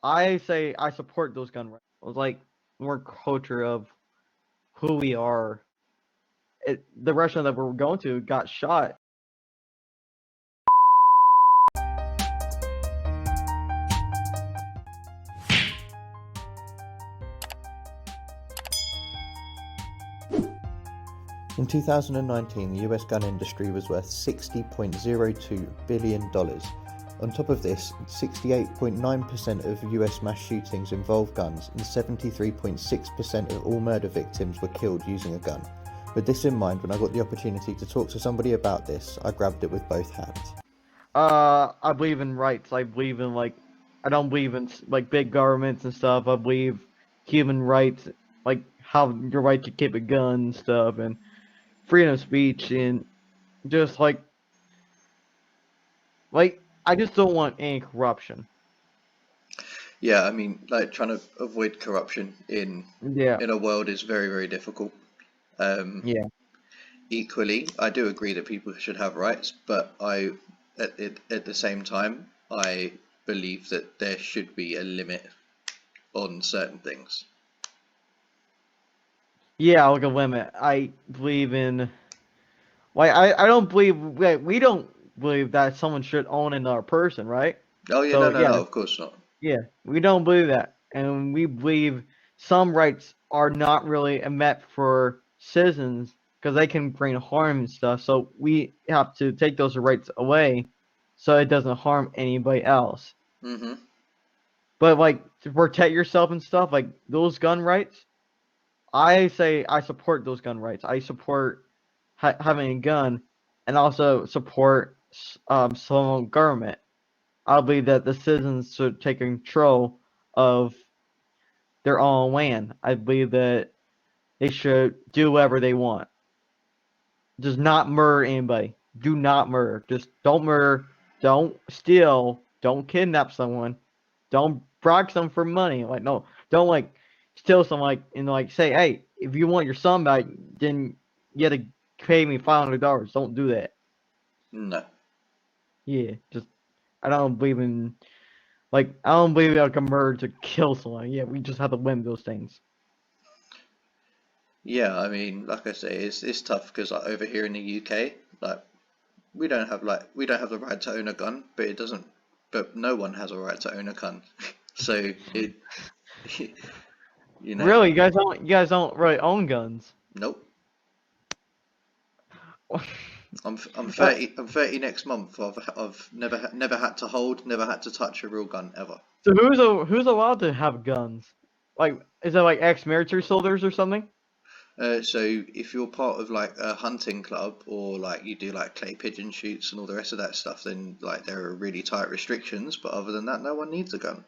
I say I support those gun rights. It's like more culture of who we are. The restaurant that we're going to got shot. In 2019, the US gun industry was worth $60.02 billion. On top of this, 68.9% of US mass shootings involve guns, and 73.6% of all murder victims were killed using a gun. With this in mind, when I got the opportunity to talk to somebody about this, I grabbed it with both hands. I believe in rights. I believe in I don't believe in like big governments and stuff. I believe human rights, like how your right to keep a gun and stuff, and freedom of speech, and just like I just don't want any corruption. Yeah, I mean, like trying to avoid corruption Yeah, in a world is very, very difficult. yeah, Equally, I do agree that people should have rights, but at the same time, I believe that there should be a limit on certain things. yeah. Like a limit. I believe in. Like I don't believe we don't believe that someone should own another person, right? Oh yeah, So no, yeah, of course not. yeah, we don't believe that, and we believe some rights are not really met for citizens because they can bring harm and stuff. So we have to take those rights away, so it doesn't harm anybody else. Mm-hmm. But like to protect yourself and stuff, like those gun rights, I say I support those gun rights. I support having a gun, and also support some government. I believe that the citizens should take control of their own land. I believe that they should do whatever they want. Just not murder anybody. Do not murder. Just don't murder. Don't steal. Don't kidnap someone. Don't bribe someone for money. Like no, don't like steal someone and say, hey, if you want your son back, then you have to pay me $500. Don't do that. No. Yeah, just I don't believe in I don't believe like a murder to kill someone. Yeah, we just have to limit those things. Yeah, I mean, like I say, it's tough because like over here in the UK, like we don't have the right to own a gun, but it doesn't, but no one has a right to own a gun. So it, you know, Really, you guys don't really own guns. nope. I'm Uh, 30 next month. I've never had to hold, never had to touch a real gun ever. so who's allowed to have guns? Like, is it like ex-military soldiers or something? So if you're part of like a hunting club or like you do like clay pigeon shoots and all the rest of that stuff, then like there are really tight restrictions. But other than that, no one needs a gun.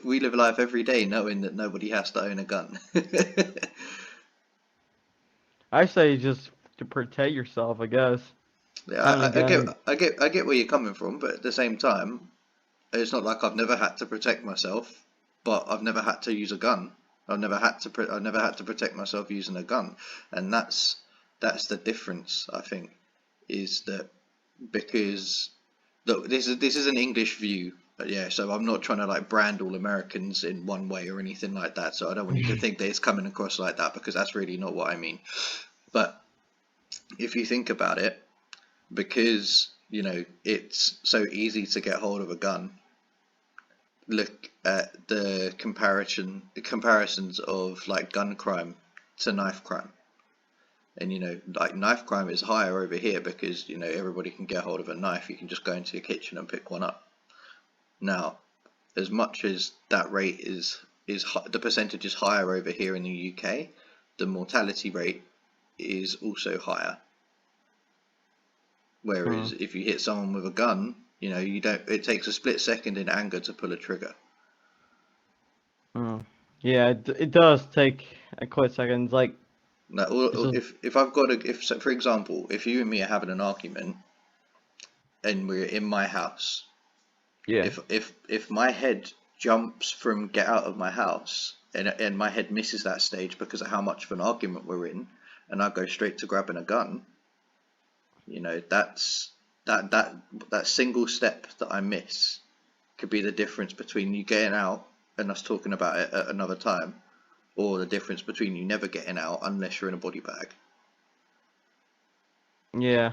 We live life every day knowing that nobody has to own a gun. I say just to protect yourself, I guess. Yeah, Having a gun. I get where you're coming from, but at the same time, it's not like I've never had to protect myself, but I've never had to use a gun. I've never had to protect myself using a gun, and that's the difference. I think is that because look, this is an English view, but yeah. So I'm not trying to like brand all Americans in one way or anything like that. So I don't want you to think that it's coming across like that because that's really not what I mean. But if you think about it, because you know it's so easy to get hold of a gun, look at the comparisons of like gun crime to knife crime. And you know, like knife crime is higher over here because you know everybody can get hold of a knife. You can just go into your kitchen and pick one up. Now, as much as that rate is the percentage is higher over here in the UK, the mortality rate is also higher. Whereas if you hit someone with a gun, you know, you don't. It takes a split second in anger to pull a trigger. Oh. Yeah, it does take a quick second. Like, Now, it's just if I've got a, if so for example, if you and me are having an argument and we're in my house, yeah. if my head jumps from get out of my house and my head misses that stage because of how much of an argument we're in, and I go straight to grabbing a gun, you know, that single step that I miss could be the difference between you getting out and us talking about it at another time, or the difference between you never getting out unless you're in a body bag. Yeah.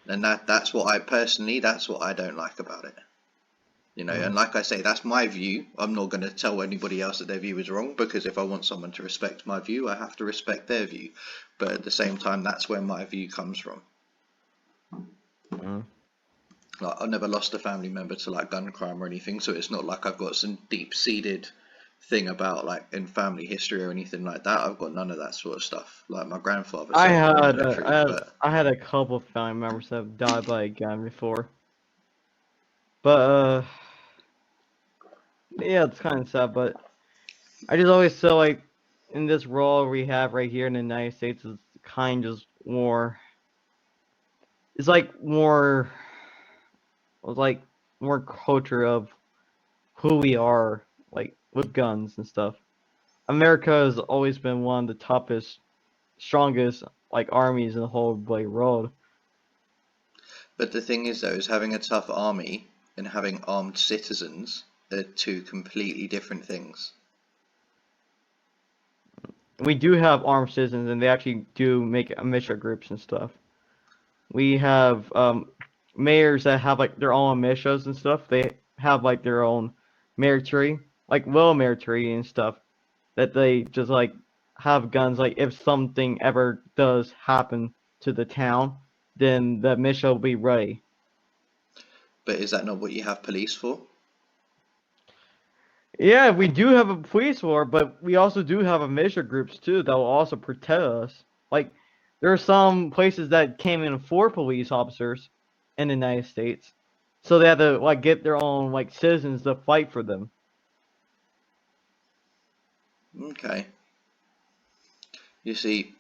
And that's what that's what I don't like about it. And Mm. like I say, that's my view. I'm not going to tell anybody else that their view is wrong, because if I want someone to respect my view, I have to respect their view. But at the same time, that's where my view comes from. Mm. Like, I've never lost a family member to like gun crime or anything, so it's not like I've got some deep-seated thing about like in family history or anything like that. I've got none of that sort of stuff. Like, my grandfather I served in the had military, but I had a couple of family members that have died by a gun before, but yeah, it's kind of sad. But I just always feel like in this role we have right here in the United States is kind of more. It's like more culture of who we are, like with guns and stuff. America has always been one of the toughest, strongest like armies in the whole like world. the thing is though, is having a tough army and having armed citizens are two completely different things. We do have armed citizens, and they actually do make militia groups and stuff. We have mayors that have like their own militias and stuff. They have like their own military, like little military and stuff, that they just like have guns. Like if something ever does happen to the town, then the militia will be ready. But is that not what you have police for? Yeah, we do have a police force, but we also do have a militia groups too that will also protect us. Like there are some places that came in for police officers in the United States, so they have to like get their own like citizens to fight for them. Okay. You see,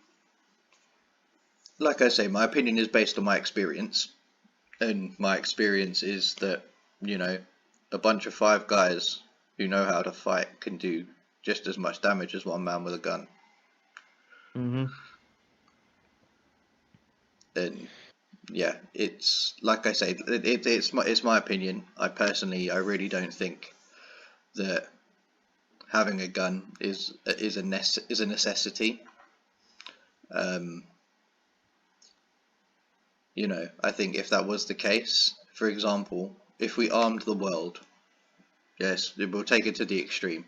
like I say, my opinion is based on my experience, and my experience is that, you know, a bunch of five guys who know how to fight can do just as much damage as one man with a gun. Hmm. And yeah, it's like I say, it's my opinion. I really don't think that having a gun is a necessity. Um, I think if that was the case, for example, if we armed the world, yes, we'll take it to the extreme,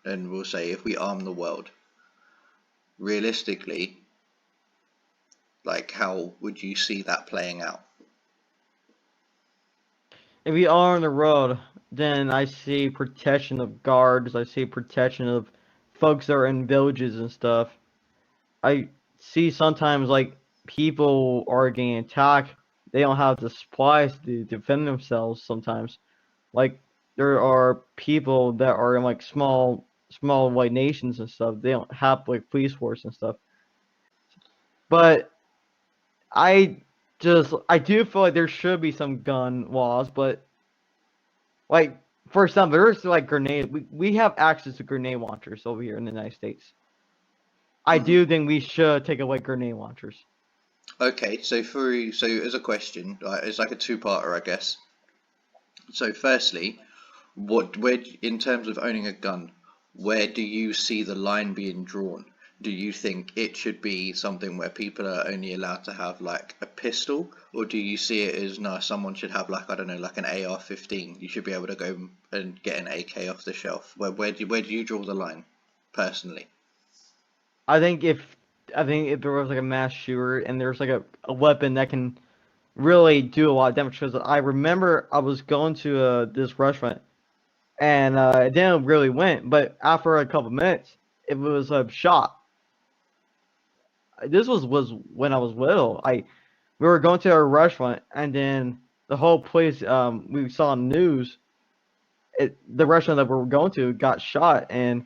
and we'll say if we arm the world, realistically, like, how would you see that playing out? If we are on the road, then I see protection of guards. I see protection of folks that are in villages and stuff. I see sometimes like people are getting attacked. They don't have the supplies to defend themselves sometimes. Like there are people that are in like small white nations and stuff. They don't have like police force and stuff. But I I do feel like there should be some gun laws, but like for example, there's like grenade. We have access to grenade launchers over here in the United States. I Hmm. do think we should take away grenade launchers. Okay, so as a question, it's like a two-parter, I guess. So firstly, where in terms of owning a gun, where do you see the line being drawn? Do you think it should be something where people are only allowed to have like a pistol, or do you see it as, no, someone should have, like, I don't know, like an AR-15? You should be able to go and get an AK off the shelf. Where do you draw the line, personally? I think if there was like a mass shooter and there's like a weapon that can really do a lot of damage, because I remember I was going to this restaurant and it didn't really went, but after a couple minutes it was a shot. This was when I was little. We were going to a restaurant and then the whole place we saw on the news, the restaurant that we were going to got shot, and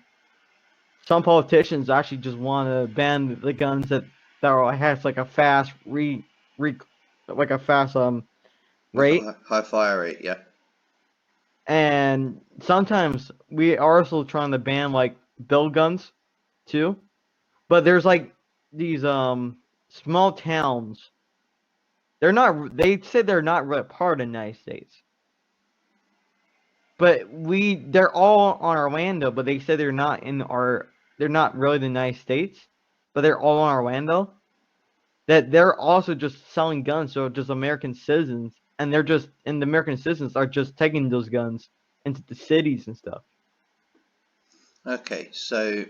some politicians actually just want to ban the guns has like a fast re like a fast Like a rate. high fire rate, yeah. And sometimes we are also trying to ban like bill guns too. But there's like these small towns. They say they're not really part of the United States. But they're all on our land though. But they said they're not in our. They're not really the United States, but they're all on our land though. That they're also just selling guns, so just American citizens, and the American citizens are just taking those guns into the cities and stuff. Okay, so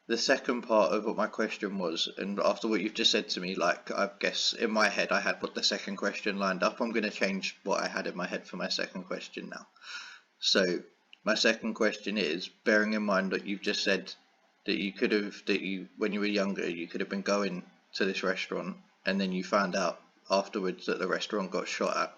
the second part of what my question was, and after what you've just said to me, like I guess in my head I had what the second question lined up. I'm going to change what I had in my head for my second question now. So my second question is, bearing in mind that you've just said that when you were younger, you could have been going to this restaurant and then you found out afterwards that the restaurant got shot at.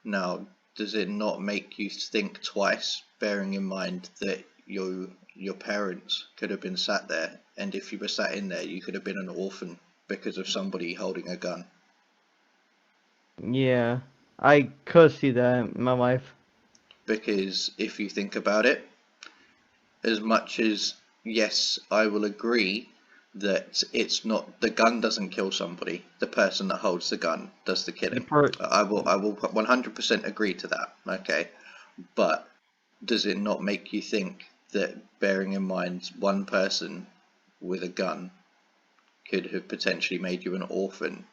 Now, does it not make you think twice, bearing in mind that your parents could have been sat there, and if you were sat in there, you could have been an orphan because of somebody holding a gun? Yeah, I could see that in my life. Because if you think about it, as much as yes, I will agree that it's not the gun doesn't kill somebody, the person that holds the gun does the The killing. per I will 100% agree to that. Okay, but does it not make you think that, bearing in mind one person with a gun could have potentially made you an orphan,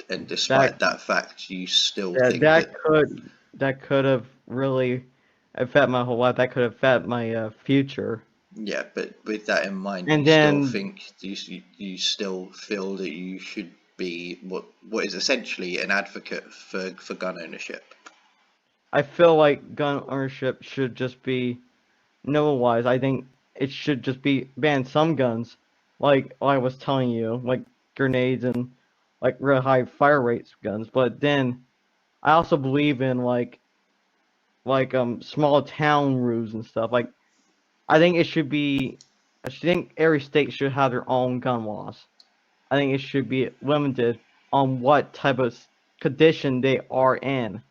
and that despite that fact, you still that think that that? could have really affected my whole life. That could affect my future. Yeah, but with that in mind, And then you still feel that you should be what is essentially an advocate for gun ownership. I feel like gun ownership should just be no wise. I think it should just be ban some guns, like I was telling you, like grenades and like real high fire rates guns. But then I also believe in small town rules and stuff. Like I think it should be. I think every state should have their own gun laws. I think it should be limited on what type of condition they are in.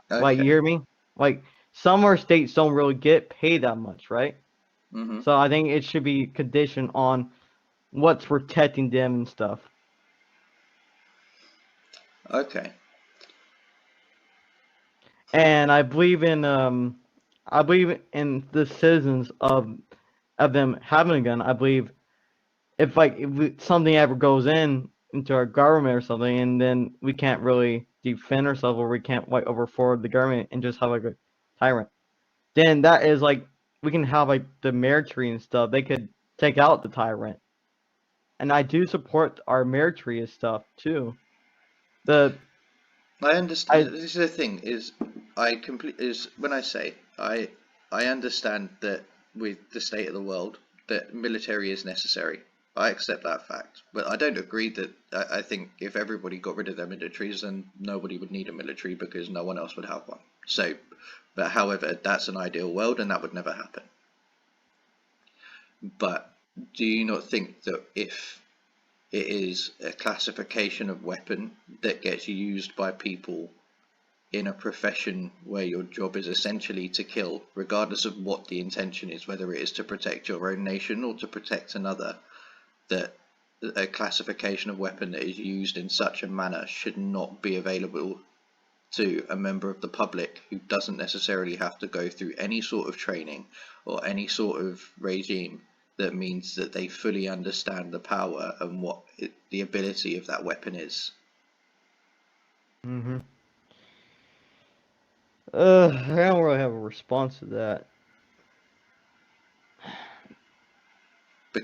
Like you Okay. hear me? Like some of our states don't really get paid that much, right? Mhm. So I think it should be conditioned on what's protecting them and stuff. Okay. And I believe in the citizens of them having a gun. I believe if something ever goes into our government or something, and then we can't really defend ourselves, or we can't like overforward the government and just have like a tyrant, then that is like we can have like the military and stuff. They could take out the tyrant, and I do support our military and stuff too. The I understand. I This is the thing is, when I say I understand that with the state of the world, that military is necessary. I accept that fact, but I don't agree that I think if everybody got rid of their militaries, then nobody would need a military because no one else would have one. So, but however, that's an ideal world, and that would never happen. But do you not think that if it is a classification of weapon that gets used by people in a profession where your job is essentially to kill, regardless of what the intention is, whether it is to protect your own nation or to protect another, that a classification of weapon that is used in such a manner should not be available to a member of the public who doesn't necessarily have to go through any sort of training or any sort of regime that means that they fully understand the power and the ability of that weapon is. hmm I don't really have a response to that.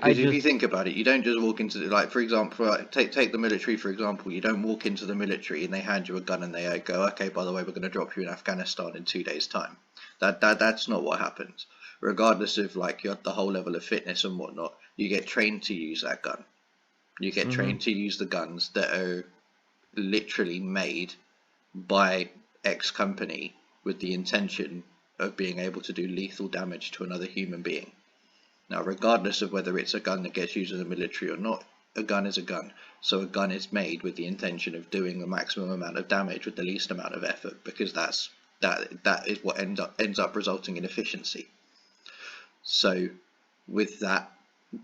I Because if you just think about it, you don't just walk into like, for example, take the military for example. You don't walk into the military and they hand you a gun and they go, okay, by the way, we're going to drop you in Afghanistan in 2 days' time. That's not what happens. Regardless of like the whole level of fitness and whatnot, you get trained to use that gun. You get hmm trained to use the guns that are literally made by X company with the intention of being able to do lethal damage to another human being. Now, regardless of whether it's a gun that gets used in the military or not, a gun is a gun. So a gun is made with the intention of doing the maximum amount of damage with the least amount of effort, because that is what ends up resulting in efficiency. So, with that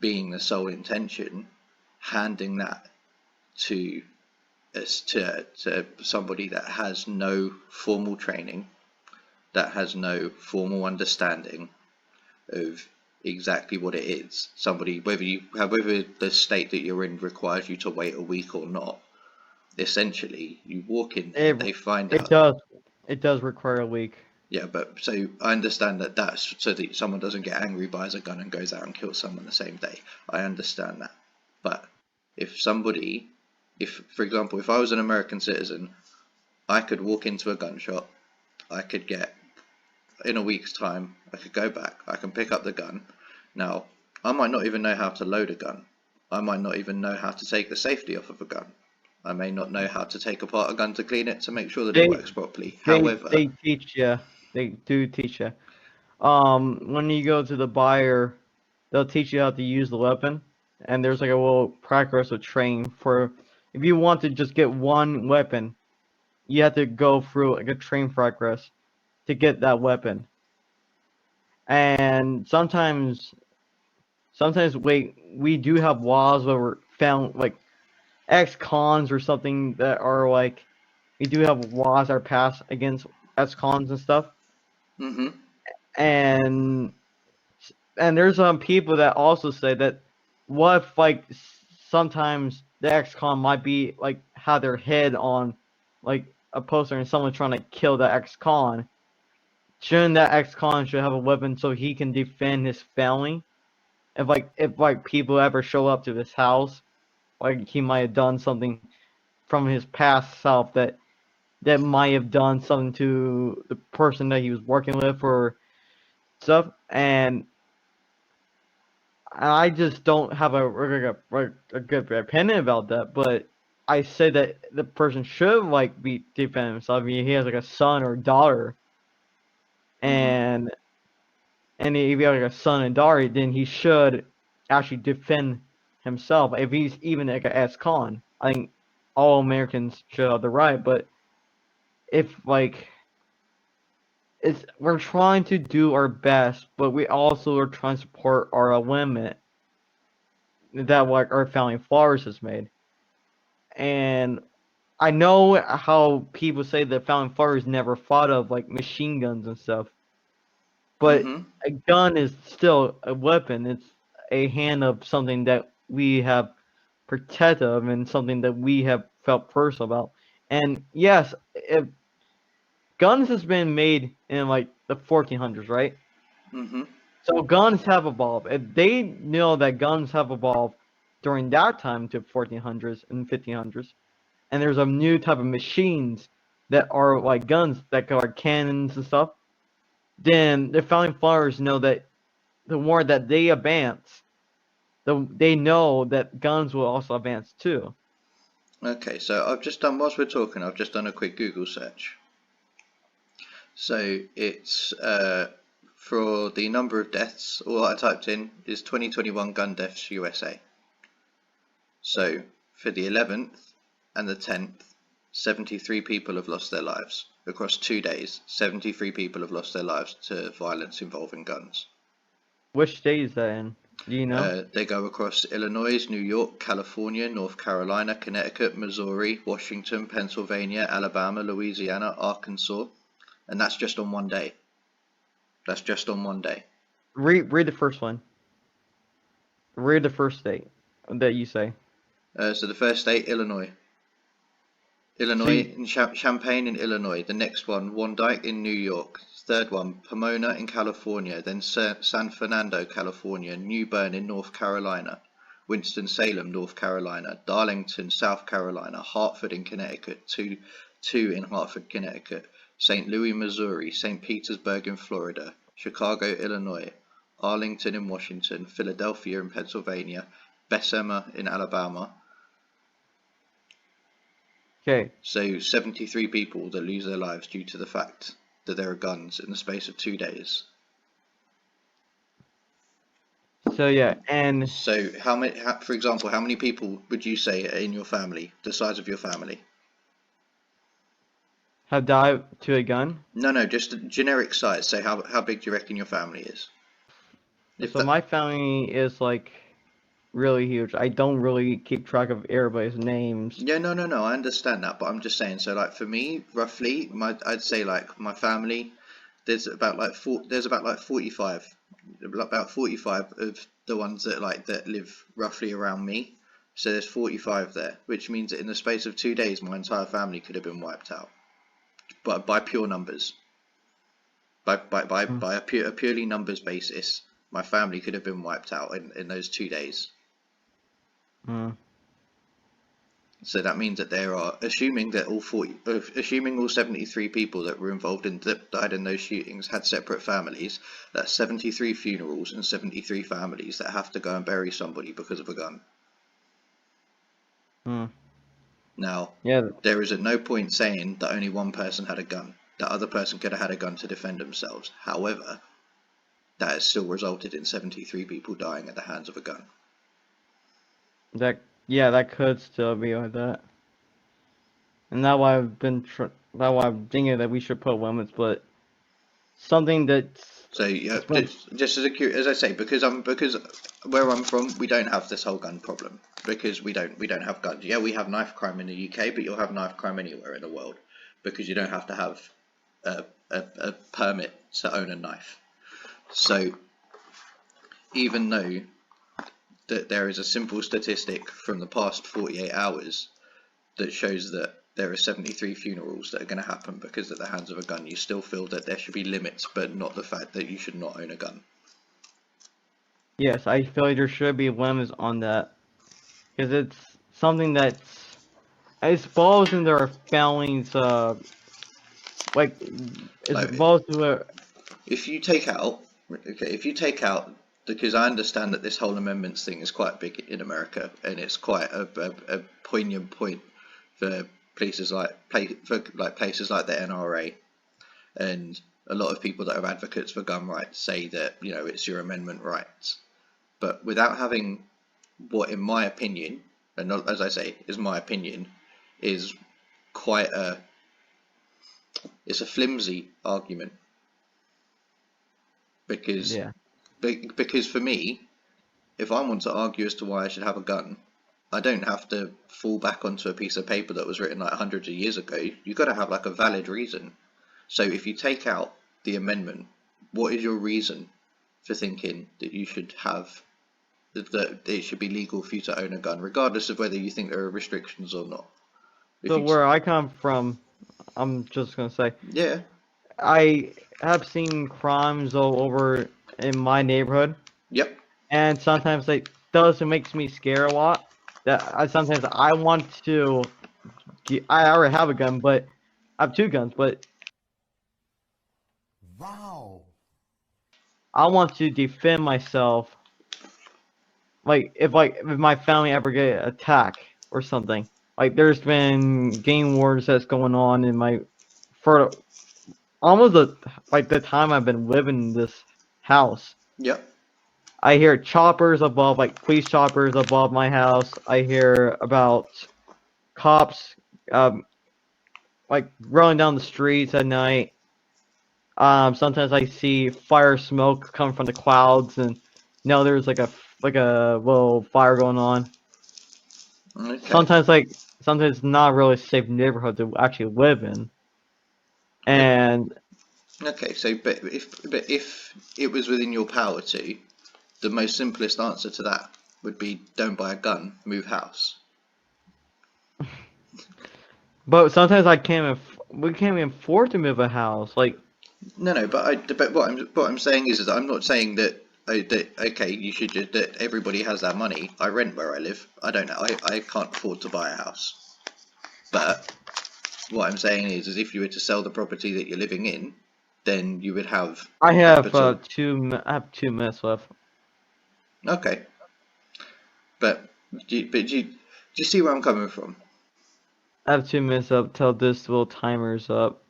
being the sole intention, handing that to as to somebody that has no formal training, that has no formal understanding of exactly what it is. Somebody, whether the state that you're in requires you to wait a week or not, essentially you walk in there, It they find it out. does it does require a week. Yeah, but so I understand that that's so that someone doesn't get angry, buys a gun, and goes out and kills someone the same day. I understand that. But if somebody, if for example, if I was an American citizen, I could walk into a gun shop, I could get, in a week's time, I could go back, I can pick up the gun. Now, I might not even know how to load a gun. I might not even know how to take the safety off of a gun. I may not know how to take apart a gun to clean it to make sure that it They works properly. they However, they teach you. They do teach you. When you go to the buyer, they'll teach you how to use the weapon, and there's like a little progress of training for if you want to just get one weapon, you have to go through like a train progress to get that weapon. And sometimes we do have laws where we're found like ex-cons or something that are like we do have laws that are passed against ex-cons and stuff. hmm And there's people that also say that what if like sometimes the ex-con might be like have their head on like a poster and someone's trying to kill the ex-con. Shouldn't that ex-con should have a weapon so he can defend his family? If people ever show up to his house, like he might have done something from his past self that might have done something to the person that he was working with or stuff, and I just don't have a good opinion about that. But I say that the person should like be defending himself. I mean, he has like a son or daughter, hmm and if you have like a son and daughter, then he should actually defend himself. If he's even like a ex-con, I think all Americans should have the right. But if like it's we're trying to do our best, but we also are trying to support our limit that like our founding fathers has made. And I know how people say the founding fathers never thought of like machine guns and stuff, but hmm a gun is still a weapon. It's a hand of something that we have protected of and something that we have felt personal about. And yes, if guns has been made in like the 1400s, right? hmm So guns have evolved. If they know that guns have evolved during that time to 1400s and 1500s, and there's a new type of machines that are like guns that are cannons and stuff, then the founding fathers know that the more that they advance, they know that guns will also advance too. Okay, so I've just done, whilst we're talking, I've just done a quick Google search. So it's for the number of deaths, all I typed in is 2021 gun deaths USA. So for the 11th and the 10th, 73 people have lost their lives. Across 2 days, 73 people have lost their lives to violence involving guns. Which state is that in? Do you know? They go across Illinois, New York, California, North Carolina, Connecticut, Missouri, Washington, Pennsylvania, Alabama, Louisiana, Arkansas, and that's just on one day. That's just on one day. Read the first one. Read the first state that you say. So the first state, Illinois. So Illinois in Champaign in Illinois. The next one, Dyke in New York. Third one, Pomona in California. Then San Fernando, California. New Bern in North Carolina. Winston-Salem, North Carolina. Darlington, South Carolina. Hartford in Connecticut. Two in Hartford, Connecticut. St. Louis, Missouri. St. Petersburg in Florida. Chicago, Illinois. Arlington in Washington. Philadelphia in Pennsylvania. Bessemer in Alabama. okay. So 73 people that lose their lives due to the fact that there are guns in the space of 2 days. So yeah, and So how many, for example, how many people would you say are in your family, the size of your family? have died to a gun. No, just a generic size. So how big do you reckon your family is? If So that, my family is like really huge. I don't really keep track of everybody's names. Yeah, no, I understand that, but I'm just saying. So, like for me, roughly, I'd say like my family, there's about like 45, about 45 of the ones that live roughly around me. So there's 45 there, which means that in the space of 2 days, my entire family could have been wiped out, but by pure numbers, Mm, by a purely numbers basis, my family could have been wiped out in those 2 days. mm. So that means that there are, assuming all 73 people that were involved that died in those shootings had separate families, that's 73 funerals and 73 families that have to go and bury somebody because of a gun. Mm. Now, Yeah, there is at no point saying that only one person had a gun. That other person could have had a gun to defend themselves. However, that has still resulted in 73 people dying at the hands of a gun. that yeah, that could still be like that. And that's why that's why I'm thinking that we should put limits, but something that's So yeah, it's been just as I say, because where I'm from, we don't have this whole gun problem because we don't have guns. Yeah, we have knife crime in the UK, but you'll have knife crime anywhere in the world because you don't have to have a permit to own a knife. So even though that there is a simple statistic from the past 48 hours that shows that there are 73 funerals that are going to happen because at the hands of a gun, you still feel that there should be limits, but not the fact that you should not own a gun. yes, I feel like there should be limits on that because it's something that's it falls into our families like it Like falls to a if you take out, okay, if you take out, because I understand that this whole amendments thing is quite big in America, and it's quite a poignant point for places like the NRA, and a lot of people that are advocates for gun rights say that it's your amendment rights, but without having what, in my opinion, and not, as I say, is my opinion, is quite a it's a flimsy argument because yeah. because for me, if I want to argue as to why I should have a gun, I don't have to fall back onto a piece of paper that was written like hundreds of years ago. You've got to have like a valid reason. So if you take out the amendment, what is your reason for thinking that you should have that it should be legal for you to own a gun, regardless of whether you think there are restrictions or not? If So you, where I come from, I'm just gonna say yeah, I have seen crimes all over in my neighborhood, yep, and sometimes it does it makes me scared a lot. That sometimes I want to. I already have a gun, but I have two guns, but Wow. I want to defend myself. Like if my family ever get attacked or something. Like there's been gang wars that's going on in my for almost like the time I've been living in this house. yep, I hear choppers above, like police choppers above my house. I hear about cops, um, like running down the streets at night. Sometimes I see fire smoke coming from the clouds, and there's like a little fire going on. okay, Sometimes not really safe neighborhood to actually live in, and okay. So, but if it was within your power to, the most simplest answer to that would be don't buy a gun, move house. but sometimes we can't even afford to move a house. Like No, but what I'm saying is that I'm not saying that okay, you should just, that everybody has that money. I rent where I live. I don't know. I can't afford to buy a house. But what I'm saying is if you were to sell the property that you're living in, then you would have capital. I have 2 minutes left. Okay, but do you see where I'm coming from? I have 2 minutes up till this little timer's up.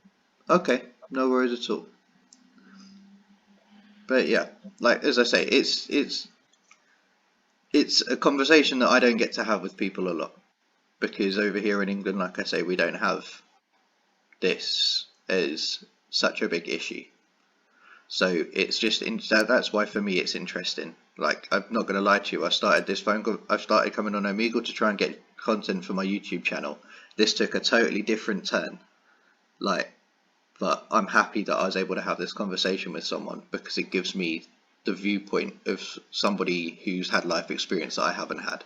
Okay, no worries at all. But yeah, like as I say, it's a conversation that I don't get to have with people a lot because over here in England, like I say, we don't have this as such a big issue. So it's just that's why for me it's interesting Like, I'm not going to lie to you, I started this phone call, I started coming on Omegle to try and get content for my YouTube channel. This took a totally different turn. Like, but I'm happy that I was able to have this conversation with someone because it gives me the viewpoint of somebody who's had life experience that I haven't had.